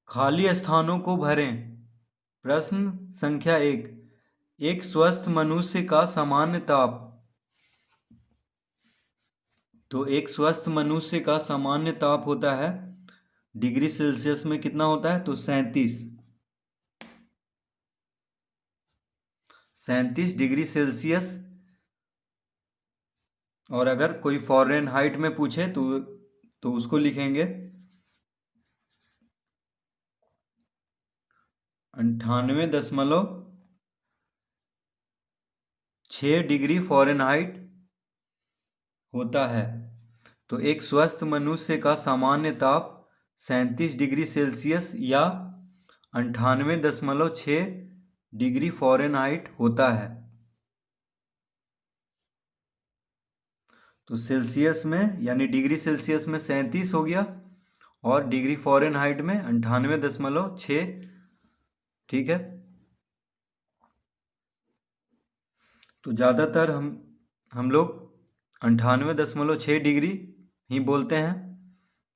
खाली स्थानों को भरें। प्रश्न संख्या 1। एक स्वस्थ मनुष्य का सामान्य ताप। तो एक स्वस्थ मनुष्य का सामान्य ताप होता है डिग्री सेल्सियस में कितना होता है? तो 37 डिग्री सेल्सियस। और अगर कोई फ़ारेनहाइट में पूछे तो उसको लिखेंगे 98.6 डिग्री फ़ारेनहाइट होता है। तो एक स्वस्थ मनुष्य का सामान्य ताप 37 डिग्री सेल्सियस या 98.6 डिग्री फ़ारेनहाइट होता है। तो सेल्सियस में यानी डिग्री सेल्सियस में 37 हो गया और डिग्री फ़ारेनहाइट में 98.6। ठीक है। तो ज़्यादातर हम लोग 98.6 डिग्री ही बोलते हैं।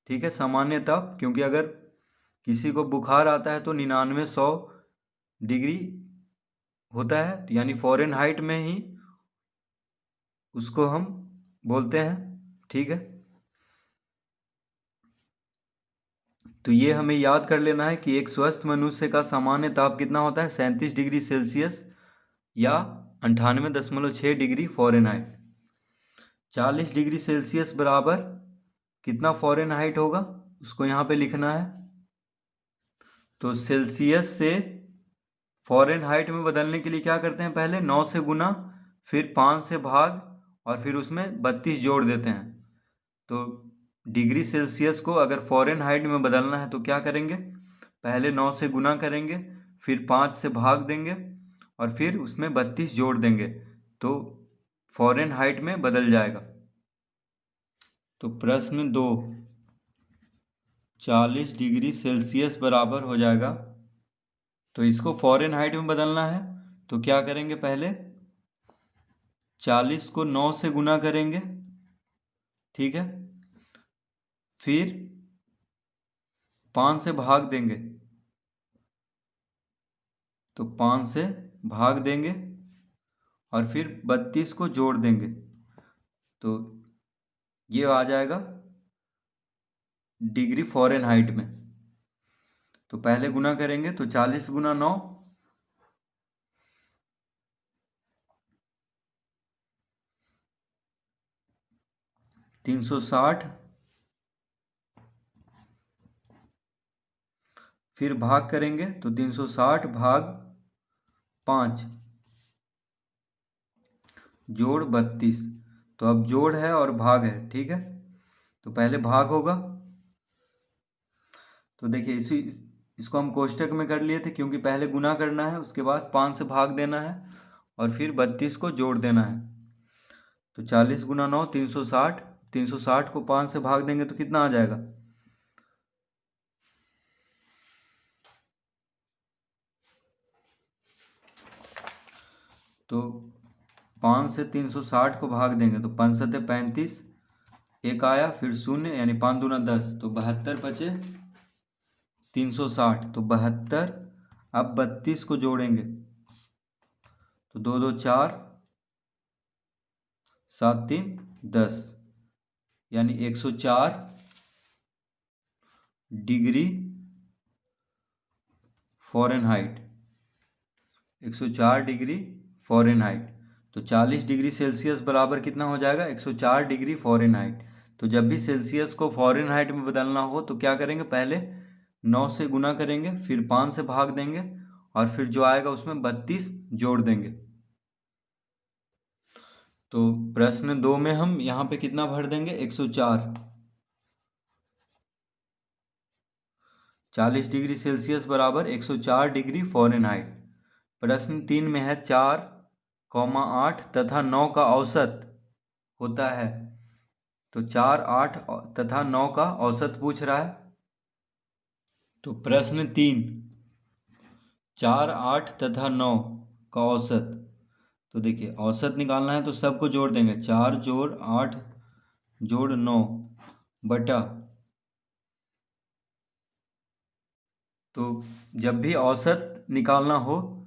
ठीक है, सामान्य ताप। क्योंकि अगर किसी को बुखार आता है तो 99-100 डिग्री होता है, यानी फ़ारेनहाइट में ही उसको हम बोलते हैं। ठीक है, तो ये हमें याद कर लेना है कि एक स्वस्थ मनुष्य का सामान्य ताप कितना होता है? 37 डिग्री सेल्सियस या 98.6 डिग्री फ़ारेनहाइट। 40 डिग्री सेल्सियस बराबर कितना फ़ारेनहाइट होगा, उसको यहाँ पे लिखना है। तो सेल्सियस से फ़ारेनहाइट में बदलने के लिए क्या करते हैं? पहले 9 से गुना, फिर 5 से भाग और फिर उसमें 32 जोड़ देते हैं। तो डिग्री सेल्सियस को अगर फ़ारेनहाइट में बदलना है तो क्या करेंगे? पहले 9 से गुना करेंगे, फिर 5 से भाग देंगे और फिर उसमें 32 जोड़ देंगे, तो फ़ारेनहाइट में बदल जाएगा। तो प्रश्न 2, 40 डिग्री सेल्सियस बराबर हो जाएगा। तो इसको फ़ारेनहाइट में बदलना है तो क्या करेंगे? पहले 40 को 9 से गुना करेंगे। ठीक है, फिर 5 से भाग देंगे, तो 5 से भाग देंगे और फिर 32 को जोड़ देंगे, तो ये आ जाएगा डिग्री फ़ारेनहाइट में। तो पहले गुना करेंगे तो 40 गुना 9, 360, फिर भाग करेंगे तो 360 भाग 5 जोड़ 32। तो अब जोड़ है और भाग है। ठीक है, तो पहले भाग होगा। तो देखिए इसको हम कोष्टक में कर लिए थे क्योंकि पहले गुना करना है, उसके बाद 5 से भाग देना है और फिर 32 को जोड़ देना है। तो 40 गुना 9 360, 360 को 5 से भाग देंगे तो कितना आ जाएगा? तो 5 से 360 को भाग देंगे तो 5 सत्ते 35, एक आया फिर शून्य, यानी 5 दूना 10, तो 72 बचे 360, तो 72। अब 32 को जोड़ेंगे तो 2 2 4, 7 3 10, यानी 104 डिग्री फ़ारेनहाइट। 104 degree Fahrenheit. तो 40 डिग्री सेल्सियस बराबर कितना हो जाएगा? 104 डिग्री फ़ारेनहाइट। तो जब भी सेल्सियस को फ़ारेनहाइट में बदलना हो तो क्या करेंगे? पहले 9 से गुना करेंगे, फिर 5 से भाग देंगे और फिर जो आएगा उसमें 32 जोड़ देंगे। तो प्रश्न 2 में हम यहाँ पे कितना भर देंगे? 104। 40 डिग्री सेल्सियस बराबर 104 डिग्री फ़ारेनहाइट। प्रश्न 3 में है 4, 8 तथा 9 का औसत होता है। तो 4, 8 तथा 9 का औसत पूछ रहा है। तो प्रश्न 3, 4, 8 तथा 9 का औसत। तो देखिए औसत निकालना है तो सबको जोड़ देंगे, 4 जोड़ 8 जोड़ 9 बटा तो जब भी औसत निकालना हो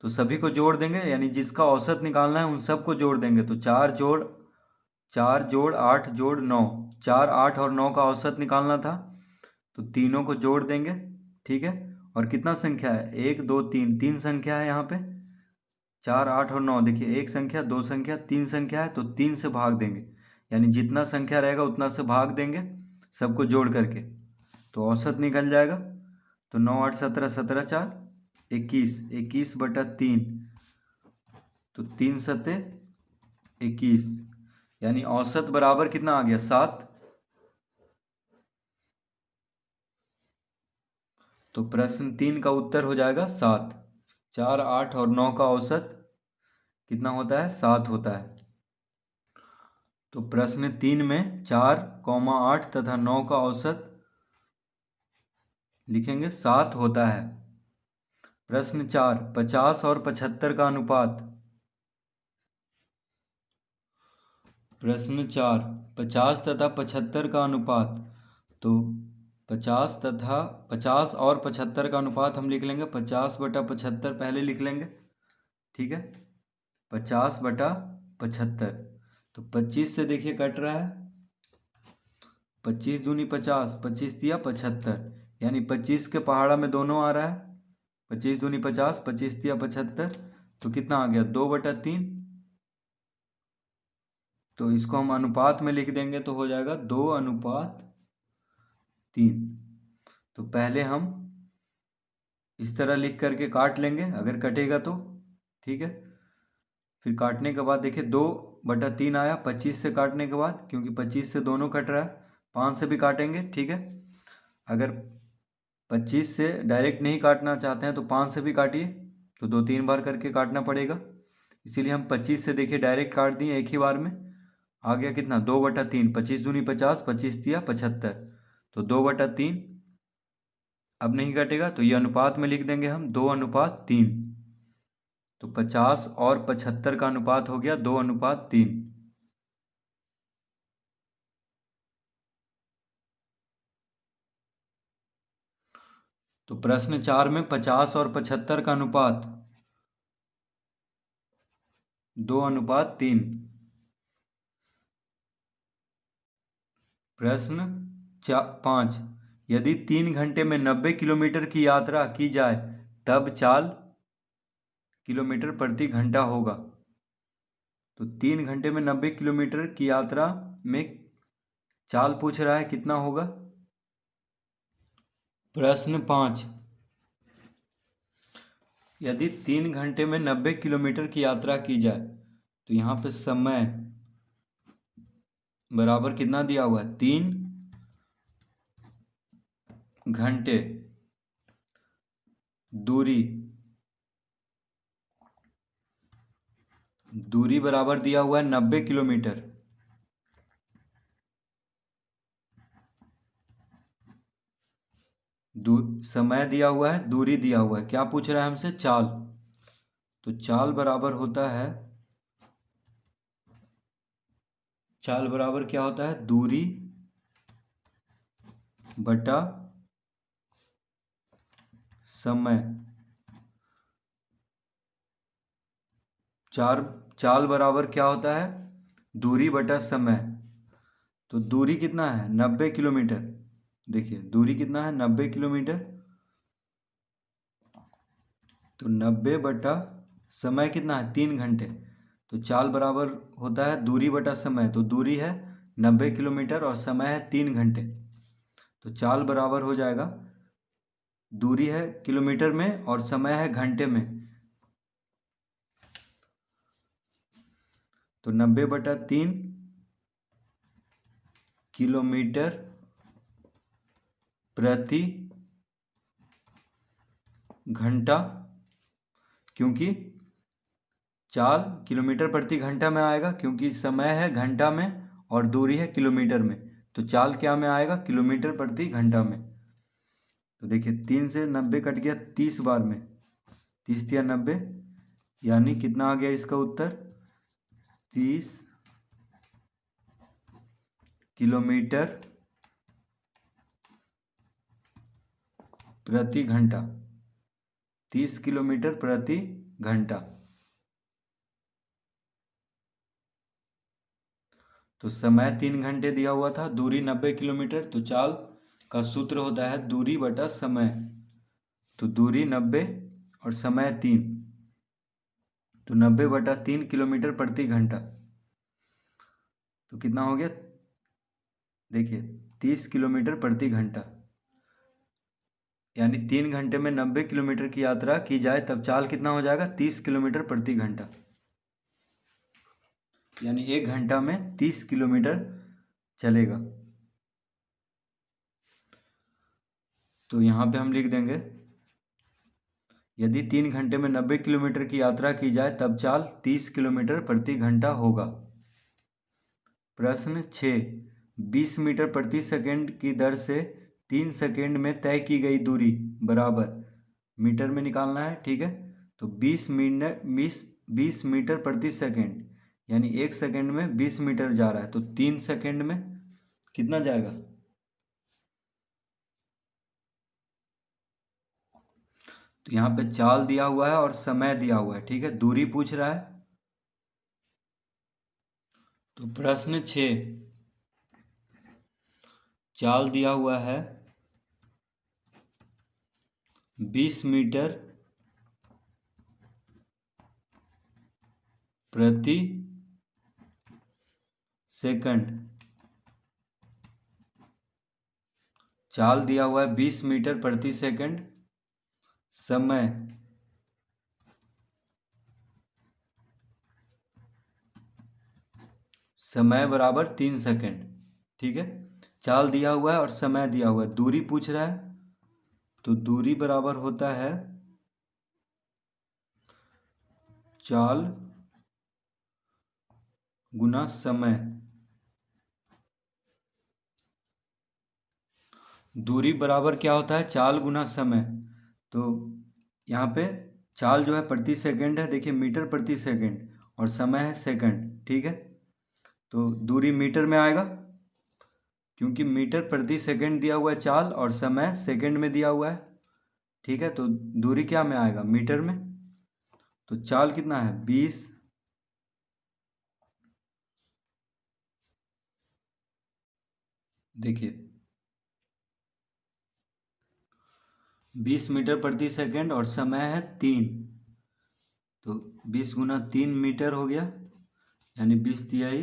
तो सभी को जोड़ देंगे, यानी जिसका औसत निकालना है उन सबको जोड़ देंगे। तो 4 जोड़ 8 जोड़ 9, 4, 8 और 9 का औसत निकालना था, तो तीनों को जोड़ देंगे। ठीक है, और कितना संख्या है, 1 2 3, तीन संख्या है यहाँ पे। 4, 8 और 9, देखिए एक संख्या, दो संख्या, तीन संख्या है, तो 3 से भाग देंगे, यानी जितना संख्या रहेगा उतना से भाग देंगे सबको जोड़ करके, तो औसत निकल जाएगा। तो 9 8 17, 17 4 21, 21/3, तो 3 सत्ते 21, यानी औसत बराबर कितना आ गया, 7। तो प्रश्न 3 का उत्तर हो जाएगा 7। 4, 8 और 9 का औसत कितना होता है, 7 होता है। तो प्रश्न 3 में 4, 8 तथा 9 का औसत लिखेंगे 7 होता है। प्रश्न 4, 50 और 75 का अनुपात। प्रश्न 4, 50 तथा 75 का अनुपात। तो 50 और 75 का अनुपात हम लिख लेंगे 50/75 पहले लिख लेंगे। ठीक है, 50/75, तो 25 से देखिए कट रहा है, 25 दूनी 50, 25 दिया 75, यानी 25 के पहाड़ा में दोनों आ रहा है। 25 दूनी 50, 25 दिया 75, तो कितना आ गया, 2/3। तो इसको हम अनुपात में लिख देंगे तो हो जाएगा 2/3। तो पहले हम इस तरह लिख करके काट लेंगे अगर कटेगा तो। ठीक है, फिर काटने के बाद देखिए 2/3 आया 25 से काटने के बाद, क्योंकि 25 से दोनों कट रहा है। 5 से भी काटेंगे, ठीक है। अगर 25 से डायरेक्ट नहीं काटना चाहते हैं तो 5 से भी काटिए, तो 2-3 बार करके काटना पड़ेगा। इसीलिए हम 25 से देखिए डायरेक्ट काट दिए एक ही बार में। आ गया कितना, 2/3, 25 दूनी 50, 25 दिया 75, तो 2/3। अब नहीं कटेगा तो ये अनुपात में लिख देंगे हम 2/3। तो 50 और 75 का अनुपात हो गया 2/3। तो प्रश्न 4 में 50 और 75 का अनुपात 2/3। प्रश्न 5, यदि 3 घंटे में 90 किलोमीटर की यात्रा की जाए तब चाल किलोमीटर प्रति घंटा होगा। तो 3 घंटे में 90 किलोमीटर की यात्रा में चाल पूछ रहा है कितना होगा। प्रश्न 5, यदि 3 घंटे में 90 किलोमीटर की यात्रा की जाए, तो यहाँ पे समय बराबर कितना दिया हुआ है, 3 घंटे, दूरी बराबर दिया हुआ है 90 किलोमीटर। समय दिया हुआ है, दूरी दिया हुआ है, क्या पूछ रहा है हमसे, चाल। तो चाल बराबर होता है, चाल बराबर क्या होता है, दूरी बटा समय। चाल बराबर क्या होता है, दूरी बटा समय। तो दूरी कितना है, 90 किलोमीटर। देखिए दूरी कितना है, 90 किलोमीटर। तो 90 बटा समय कितना है, 3 घंटे। तो चाल बराबर होता है दूरी बटा समय। तो दूरी है 90 किलोमीटर और समय है 3 घंटे। तो चाल बराबर हो जाएगा, दूरी है किलोमीटर में और समय है घंटे में। तो 90/3 किलोमीटर प्रति घंटा, क्योंकि चाल किलोमीटर प्रति घंटा में आएगा, क्योंकि समय है घंटा में और दूरी है किलोमीटर में। तो चाल क्या में आएगा, किलोमीटर प्रति घंटा में। तो देखिए 3 से 90 कट गया 30 बार में, 30 या 90, यानी कितना आ गया इसका उत्तर, 30 किलोमीटर प्रति घंटा, 30 किलोमीटर प्रति घंटा। तो समय 3 घंटे दिया हुआ था, दूरी 90 किलोमीटर, तो चाल का सूत्र होता है दूरी बटा समय। तो दूरी 90 और समय 3, तो 90/3 किलोमीटर प्रति घंटा। तो कितना हो गया, देखिए 30 किलोमीटर प्रति घंटा। यानी 3 घंटे में 90 किलोमीटर की यात्रा की जाए तब चाल कितना हो जाएगा, 30 किलोमीटर प्रति घंटा। यानी 1 घंटा में 30 किलोमीटर चलेगा। तो यहाँ पे हम लिख देंगे, यदि 3 घंटे में 90 किलोमीटर की यात्रा की जाए तब चाल 30 किलोमीटर प्रति घंटा होगा। प्रश्न 6, 20 मीटर प्रति सेकंड की दर से 3 सेकंड में तय की गई दूरी बराबर मीटर में निकालना है। ठीक है, तो 20 मीटर प्रति सेकंड, यानी 1 सेकंड में 20 मीटर जा रहा है, तो 3 सेकंड में कितना जाएगा। तो यहाँ पे चाल दिया हुआ है और समय दिया हुआ है। ठीक है, दूरी पूछ रहा है। तो प्रश्न 6, चाल दिया हुआ है 20 मीटर प्रति सेकंड। चाल दिया हुआ है 20 मीटर प्रति सेकंड। समय बराबर 3 सेकंड। ठीक है, चाल दिया हुआ है और समय दिया हुआ है, दूरी पूछ रहा है, तो दूरी बराबर होता है चाल गुना समय। दूरी बराबर क्या होता है, चाल गुना समय। तो यहाँ पे चाल जो है प्रति सेकंड है, देखिए मीटर प्रति सेकंड, और समय है सेकंड। ठीक है, तो दूरी मीटर में आएगा क्योंकि मीटर प्रति सेकंड दिया हुआ है चाल और समय सेकंड में दिया हुआ है। ठीक है, तो दूरी क्या में आएगा, मीटर में। तो चाल कितना है, 20, देखिए 20 मीटर प्रति सेकंड और समय है 3, तो 20 गुना 3 मीटर हो गया, यानी 20 तिहाई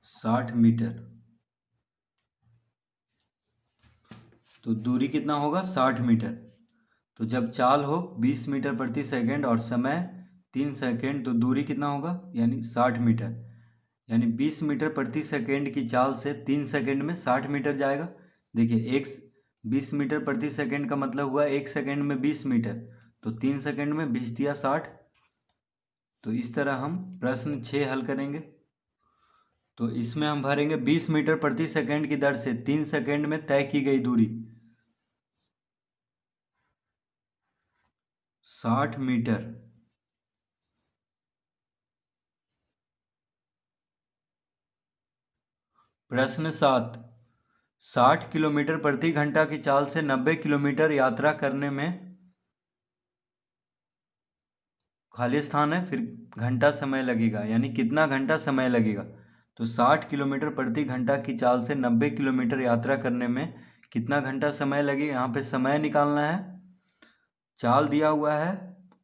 60 मीटर। तो दूरी कितना होगा, 60 मीटर। तो जब चाल हो 20 मीटर प्रति सेकंड और समय 3 सेकंड, तो दूरी कितना होगा, यानी 60 मीटर। यानी 20 मीटर प्रति सेकंड की चाल से 3 सेकंड में 60 मीटर जाएगा। देखिए 20 मीटर प्रति सेकंड का मतलब हुआ 1 सेकंड में 20 मीटर, तो 3 सेकंड में 20 दिया 60। तो इस तरह हम प्रश्न 6 हल करेंगे। तो इसमें हम भरेंगे 20 मीटर प्रति सेकंड की दर से 3 सेकंड में तय की गई दूरी 60 मीटर। प्रश्न 7, 60 किलोमीटर प्रति घंटा की चाल से 90 किलोमीटर यात्रा करने में खाली स्थान है, फिर घंटा समय लगेगा, यानी कितना घंटा समय लगेगा। तो 60 किलोमीटर प्रति घंटा की चाल से 90 किलोमीटर यात्रा करने में कितना घंटा समय लगेगा, यहाँ पे समय निकालना है। चाल दिया हुआ है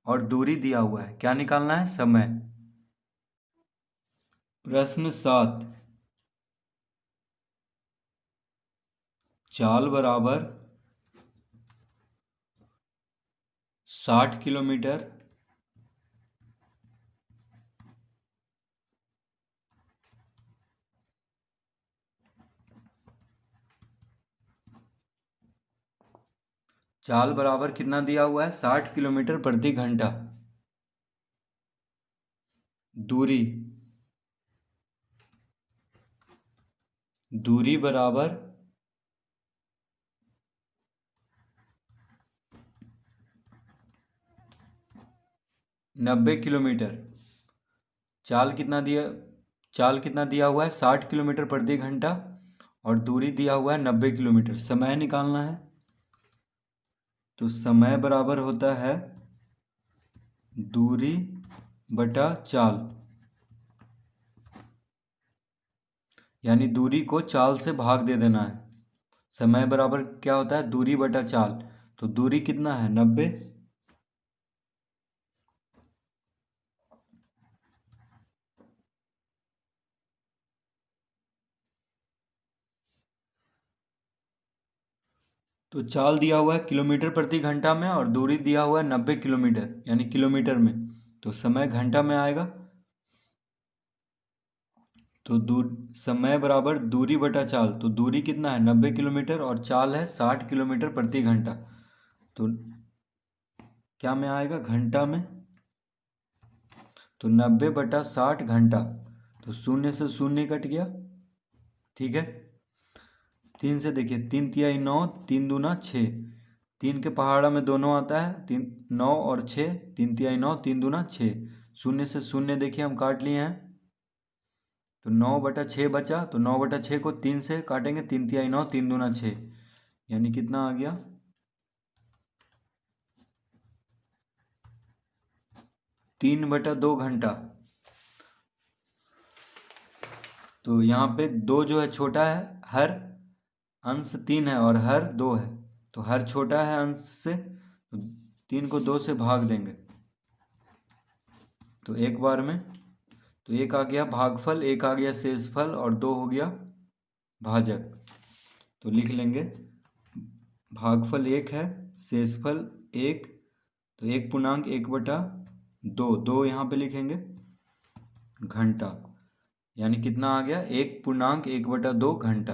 और दूरी दिया हुआ है, क्या निकालना है, समय। प्रश्न 7, चाल बराबर 60 किलोमीटर चाल बराबर कितना दिया हुआ है, 60 किलोमीटर प्रति घंटा। दूरी बराबर 90 किलोमीटर। चाल कितना दिया हुआ है, 60 किलोमीटर प्रति घंटा, और दूरी दिया हुआ है 90 किलोमीटर। समय निकालना है। तो समय बराबर होता है दूरी बटा चाल, यानी दूरी को चाल से भाग दे देना है। समय बराबर क्या होता है, दूरी बटा चाल। तो दूरी कितना है, 90। तो चाल दिया हुआ है किलोमीटर प्रति घंटा में और दूरी दिया हुआ है 90 किलोमीटर यानी किलोमीटर में। तो समय घंटा में आएगा। तो समय बराबर दूरी बटा चाल। तो दूरी कितना है, 90 किलोमीटर और चाल है 60 किलोमीटर प्रति घंटा। तो क्या में आएगा, घंटा में। तो 90 बटा 60 घंटा। तो शून्य से शून्य कट गया, ठीक है। 3 से देखिए, 3 तिहाई 9, 3 दूना 6। 3 के पहाड़ा में दोनों आता है, 3 9 और 6, 3 तिहाई 9, 3 दूना 6। शून्य से शून्य देखिए हम काट लिए हैं। तो 9 बटा 6 बचा। तो 9 बटा 6 को 3 से काटेंगे, 3 तिहाई 9, 3 दूना 6, यानी कितना आ गया, 3 बटा 2 घंटा। तो यहाँ पे 2 जो है छोटा है, हर अंश 3 है और हर 2 है। तो हर छोटा है अंश से, तो 3 को 2 से भाग देंगे तो एक बार में। तो एक आ गया भागफल, एक आ गया शेषफल और 2 हो गया भाजक। तो लिख लेंगे भागफल 1 है, शेषफल 1। तो 1/1/2, 2 यहाँ पे लिखेंगे घंटा, यानी कितना आ गया, 1/1/2 घंटा,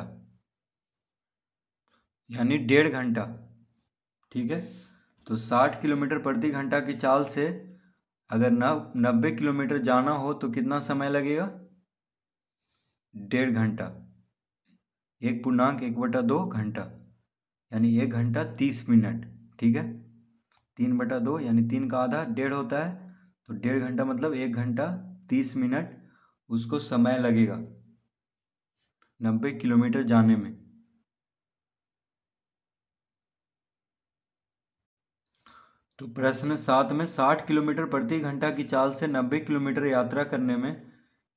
यानी 1.5 घंटा, ठीक है। तो 60 किलोमीटर प्रति घंटा की चाल से अगर 90 किलोमीटर जाना हो तो कितना समय लगेगा, 1.5 घंटा। 1/1/2 घंटा, यानी 1 घंटा 30 मिनट, ठीक है। 3/2 यानी 3 का आधा 1.5 होता है। तो 1.5 घंटा मतलब 1 घंटा 30 मिनट उसको समय लगेगा 90 किलोमीटर जाने में। तो प्रश्न 7 में 60 किलोमीटर प्रति घंटा की चाल से 90 किलोमीटर यात्रा करने में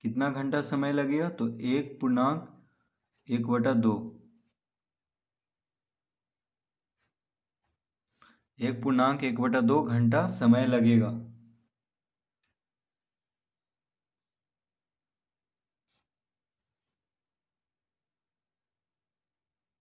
कितना घंटा समय लगेगा। तो 1/1/2, 1/1/2 घंटा समय लगेगा।